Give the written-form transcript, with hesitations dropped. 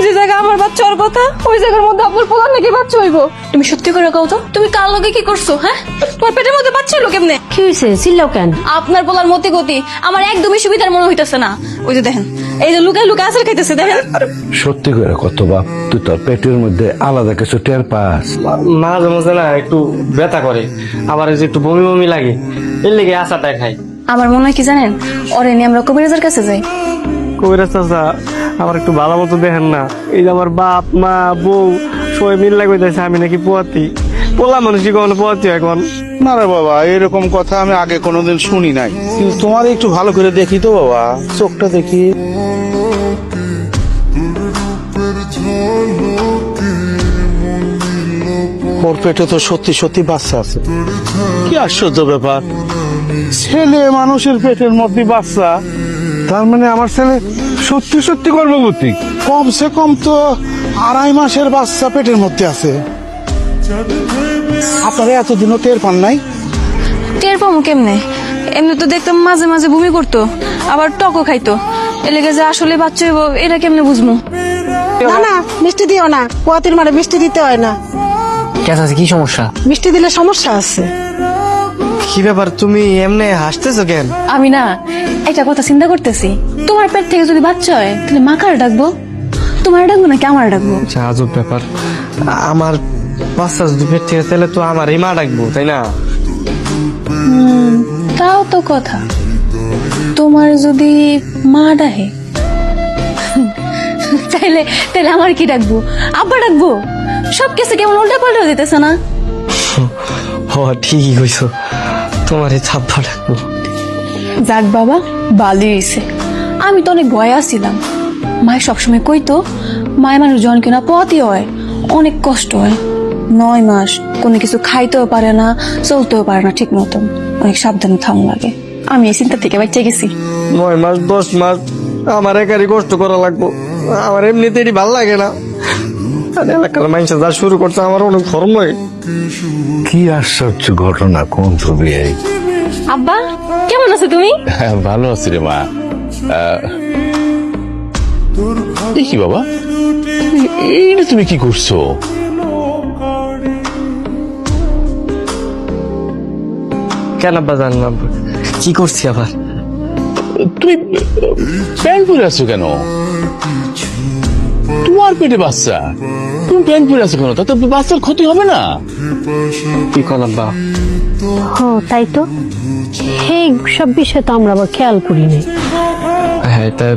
যে জায়গা আমার বাচ্চা ওর কথা, ওই জায়গার মধ্যে আপনার পোলার নাকি বাচ্চা হইব। তুমি সত্যি করে কও তো, তুমি কার লগে কি করছো? হ্যাঁ, তোমার পেটের মধ্যে বাচ্চা হলো কেমনে? কি হয়েছে? চিল্লাও কেন? আপনার পোলার মতি গতি আমার একদমই সুবিধার মনে হইতেছে না। ওই যে দেখেন, এই যে লুকায় লুকায় আচার খাইতেছে, দেখেন। সত্যি করে কত বাপ, তুই তোর পেটের মধ্যে আলাদা কিছু টের পাস? মাঝে মাঝে না একটু ব্যথা করে, আবার এই যে একটু বমি বমি লাগে, এর লেগে আশাটা খাই। আমার মনে হয় কি জানেন, ওরে নিয়ে আমরা কবিরাজের কাছে যাই। কবিরাজ চাচা আমার একটু ভালো মতো দেখেন না, এই যে আমার বাপ মা বউ সবাই মিল লাগতেছে আমি নাকি পোয়াতি, পোলা মানুষই কখনো পোয়াতি এখন। না রে বাবা, এরকম কথা আমি আগে কোনোদিন শুনি নাই, কিন্তু তোমার একটু ভালো করে দেখি তো বাবা, চোখটা দেখি। ওর পেটে তো সত্যি সত্যি বাচ্চা আছে। কি আশ্চর্য ব্যাপার, ছেলে মানুষের পেটের মধ্যে বাচ্চা, তার মানে আমার ছেলে সত্যি সত্যি গর্ভবতী। কমসে কম তো 2.5 মাসের বাচ্চা পেটের মধ্যে আছে। আপনারা এতদিনও টের পান নাই? টের পাবো কেমনে? এমনি তো দেখতাম মাঝে মাঝে বমি করতো, আবার টকও খাইতো। এলাকা যে আসলে বাচ্চা হইব এটা কেমনে বুঝবো? না না, মিষ্টি দিও না, পোয়াতির মারে মিষ্টি দিতে হয় না। কি সমস্যা? মিষ্টি দিলে সমস্যা আছে। কি ব্যাপার, তুমি এমনি হাসতেছো কেন? আমি না একটা কথা চিন্তা করতেছি, তোমার পেট থেকে যদি বাচ্চা হয় তাহলে মা কার ডাকবো? তোমার ডাকবো নাকি আমার ডাকবো? আজব ব্যাপার, আমার বাচ্চা যদি পেট থেকে তাহলে তো আমার এই মা ডাকবো, তাই না? তাও তো কথা, তোমার যদি মা ডাকে তাইলে তাইলে আমার কি ডাকবো? আব্বা ডাকবো? সবকিছু কেমন উল্টা পাল্টা হয়ে যেতেছে না? ও ঠিকই কইছো, তোমার এই ছাপ্পা ডাকবো। যাক বাবা, ভালোই হইছে। আমি তো অনেক ভয় আসছিলাম, মায়ের সবসময় কইতো মায়ের মানুষ জন কিনা পথই হয়, অনেক কষ্ট হয়। 9 মাস কোনো কিছু খাইতেও পারে না, চলতেও পারে না ঠিক মতন, অনেক সাবধানে থাম লাগে। আমি এই চিন্তা থেকে বাচ্চা গেছি। 9 মাস 10 মাস আমার একারই কষ্ট করা লাগবো, আমার এমনিতেই ভাল লাগে না। আর এলাকার মানুষ যা শুরু করছে আমার অনেক ধর্মই। কি আশ্চর্য ঘটনা, কোন ছবি এই? আব্বা কেমন আছো তুমি? ভালো আছি রে মা। কি বাবা, এইটা তুমি কি করছো? কেন আব্বা জানলাম কি করছি আবার? তুমি প্যান্ট পরে আছো কেন? তোমার পেটে বাচ্চা, তুমি প্যান্ট পরে আছো কেন? তাতে বাচ্চার ক্ষতি হবে না? কি কর আব্বা? তাই তো, এই সব বিষয় তো আমরা আবার খেয়াল করি নাই। হ্যাঁ, তা